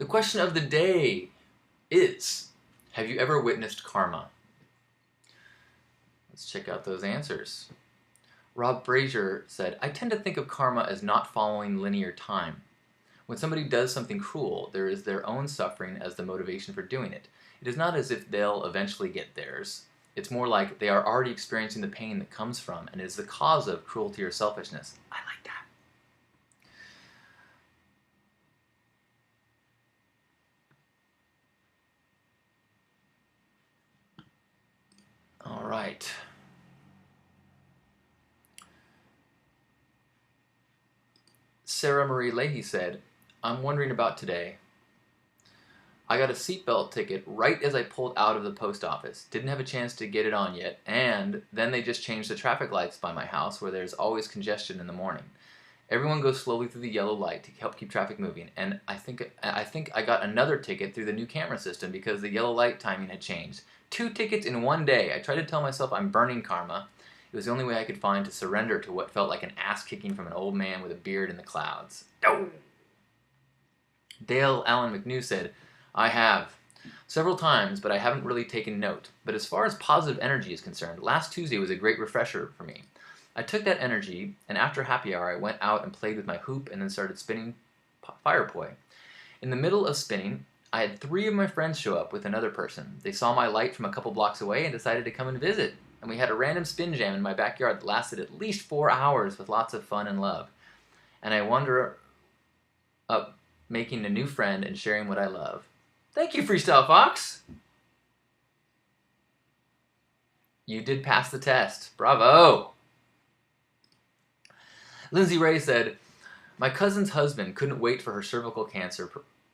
The question of the day is, have you ever witnessed karma? Let's check out those answers. Rob Brazier said, I tend to think of karma as not following linear time. When somebody does something cruel, there is their own suffering as the motivation for doing it. It is not as if they'll eventually get theirs. It's more like they are already experiencing the pain that comes from and is the cause of cruelty or selfishness. I like that. All right. Sarah Marie Leahy said, I'm wondering about today. I got a seatbelt ticket right as I pulled out of the post office. Didn't have a chance to get it on yet, and then they just changed the traffic lights by my house where there's always congestion in the morning. Everyone goes slowly through the yellow light to help keep traffic moving, and I think I got another ticket through the new camera system because the yellow light timing had changed. 2 tickets in one day. I tried to tell myself I'm burning karma. It was the only way I could find to surrender to what felt like an ass-kicking from an old man with a beard in the clouds. Oh! Dale Allen McNew said, I have. Several times, but I haven't really taken note. But as far as positive energy is concerned, last Tuesday was a great refresher for me. I took that energy, and after happy hour I went out and played with my hoop and then started spinning fire poi. In the middle of spinning, I had 3 of my friends show up with another person. They saw my light from a couple blocks away and decided to come and visit. And we had a random spin jam in my backyard that lasted at least 4 hours with lots of fun and love. And I wonder up making a new friend and sharing what I love. Thank you, Freestyle Fox! You did pass the test. Bravo! Lindsay Ray said, my cousin's husband couldn't wait for her cervical cancer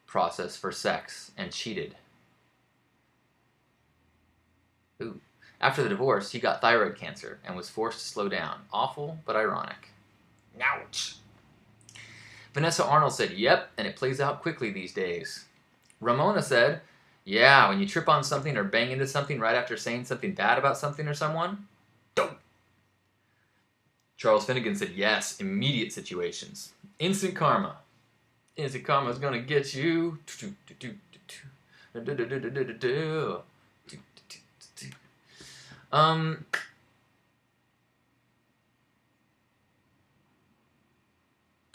process for sex and cheated. Ooh. After the divorce, he got thyroid cancer and was forced to slow down. Awful, but ironic. Ouch! Vanessa Arnold said, yep, and it plays out quickly these days. Ramona said, yeah, when you trip on something or bang into something right after saying something bad about something or someone, don't. Charles Finnegan said, yes, immediate situations. Instant karma. Instant karma is going to get you.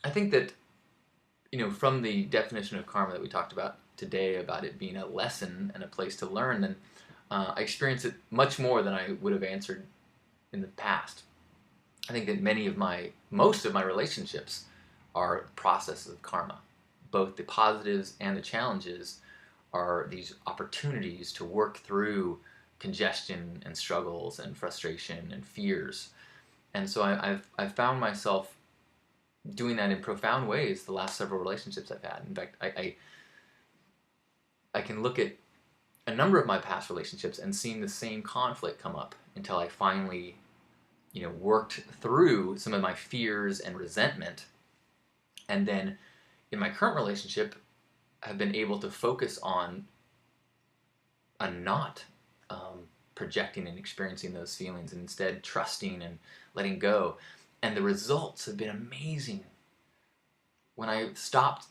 I think that, from the definition of karma that we talked about today, about it being a lesson and a place to learn, then I experience it much more than I would have answered in the past. I think that most of my relationships are processes of karma. Both the positives and the challenges are these opportunities to work through congestion and struggles and frustration and fears. And so I've found myself doing that in profound ways the last several relationships I've had. In fact, I can look at a number of my past relationships and seeing the same conflict come up until I finally, worked through some of my fears and resentment. And then in my current relationship, I've been able to focus on not projecting and experiencing those feelings, and instead trusting and letting go. And the results have been amazing. When I stopped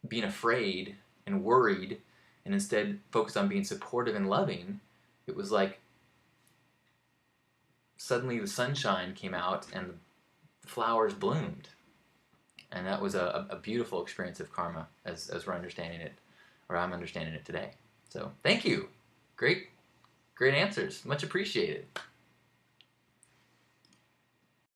being afraid and worried and instead focused on being supportive and loving, it was like suddenly the sunshine came out and the flowers bloomed. And that was a beautiful experience of karma as we're understanding it, or I'm understanding it today. So thank you. Great answers. Much appreciated.